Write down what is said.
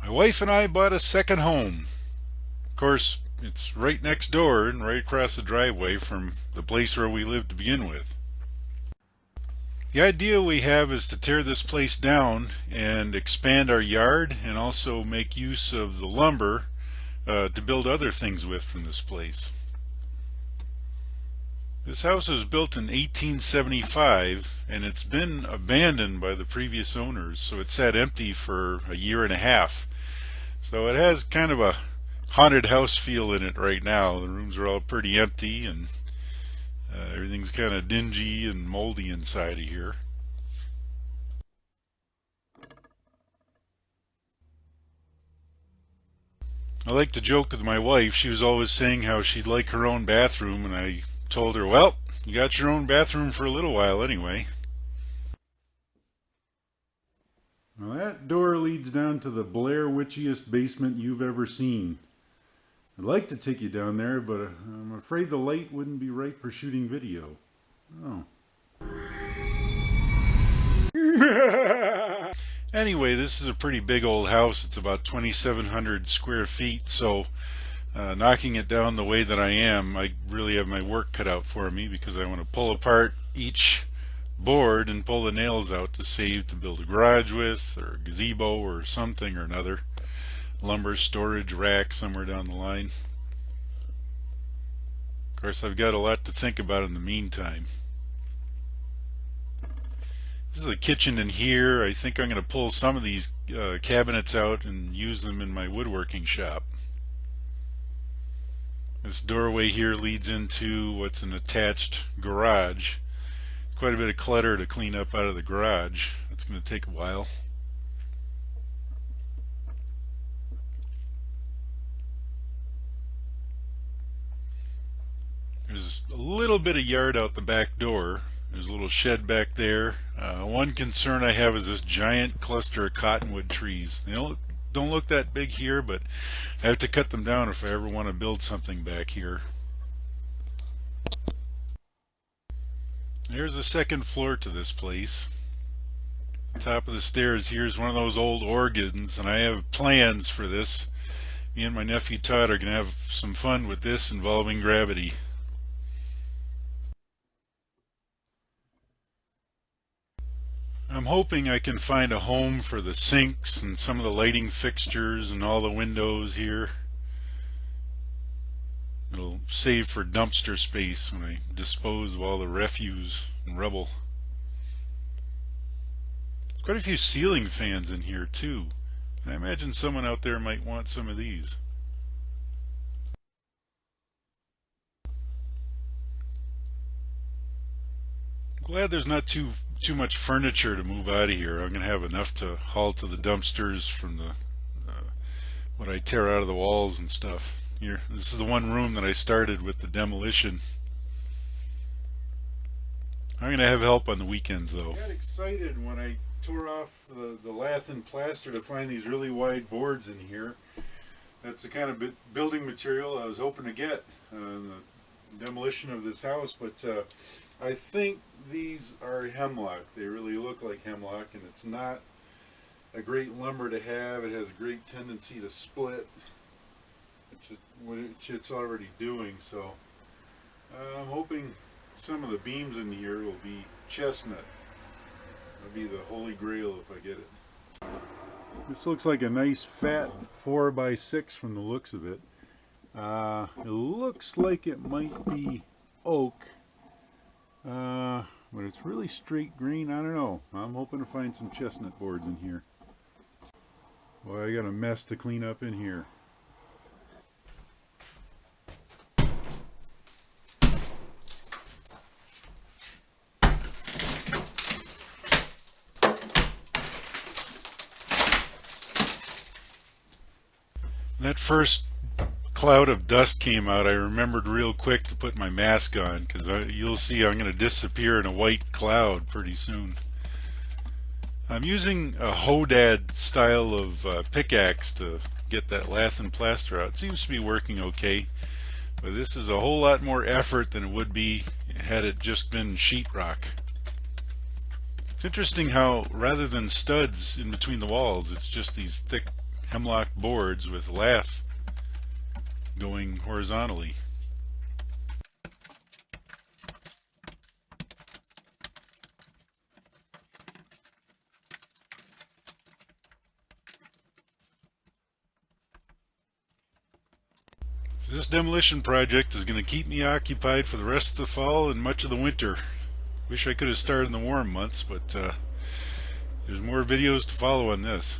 My wife and I bought a second home. Of course, it's right next door and right across the driveway from the place where we lived to begin with. The idea we have is to tear this place down and expand our yard and also make use of the lumber to build other things with from this place. This house was built in 1875 and it's been abandoned by the previous owners, so it sat empty for a year and a half. So it has kind of a haunted house feel in it right now. The rooms are all pretty empty and everything's kind of dingy and moldy inside of here. I like to joke with my wife. She was always saying how she'd like her own bathroom, and I told her, well, you got your own bathroom for a little while anyway. Well, that door leads down to the Blair Witchiest basement you've ever seen. I'd like to take you down there, but I'm afraid the light wouldn't be right for shooting video. Oh. Anyway, this is a pretty big old house. It's about 2,700 square feet, so knocking it down the way that I am, I really have my work cut out for me because I want to pull apart each board and pull the nails out to save to build a garage with, or a gazebo, or something or another. Lumber storage rack somewhere down the line. Of course, I've got a lot to think about in the meantime. This is a kitchen in here. I think I'm going to pull some of these cabinets out and use them in my woodworking shop. This doorway here leads into what's an attached garage. Quite a bit of clutter to clean up out of the garage. That's going to take a while. There's a little bit of yard out the back door. There's a little shed back there. One concern I have is this giant cluster of cottonwood trees. They don't look that big here, but I have to cut them down if I ever want to build something back here. There's the second floor to this place. The top of the stairs here is one of those old organs, and I have plans for this. Me and my nephew Todd are going to have some fun with this involving gravity. I'm hoping I can find a home for the sinks and some of the lighting fixtures and all the windows here. It'll save for dumpster space when I dispose of all the refuse and rubble. Quite a few ceiling fans in here too. I imagine someone out there might want some of these. Glad there's not too much furniture to move out of here. I'm going to have enough to haul to the dumpsters from the what I tear out of the walls and stuff. Here, this is the one room that I started with the demolition. I'm going to have help on the weekends though. I got excited when I tore off the lath and plaster to find these really wide boards in here. That's the kind of building material I was hoping to get the demolition of this house, but I think these are hemlock. They really look like hemlock, and it's not a great lumber to have. It has a great tendency to split, which it's already doing. So I'm hoping some of the beams in here will be chestnut. That'll be the holy grail if I get it. This looks like a nice fat 4x6 from the looks of it. It looks like it might be oak, but it's really straight green. I don't know. I'm hoping to find some chestnut boards in here. Boy, I got a mess to clean up in here. That first cloud of dust came out, I remembered real quick to put my mask on, because you'll see I'm going to disappear in a white cloud pretty soon. I'm using a Hodad style of pickaxe to get that lath and plaster out. It seems to be working okay, but this is a whole lot more effort than it would be had it just been sheetrock. It's interesting how rather than studs in between the walls, it's just these thick hemlock boards with lath going horizontally. So this demolition project is going to keep me occupied for the rest of the fall and much of the winter. Wish I could have started in the warm months, but there's more videos to follow on this.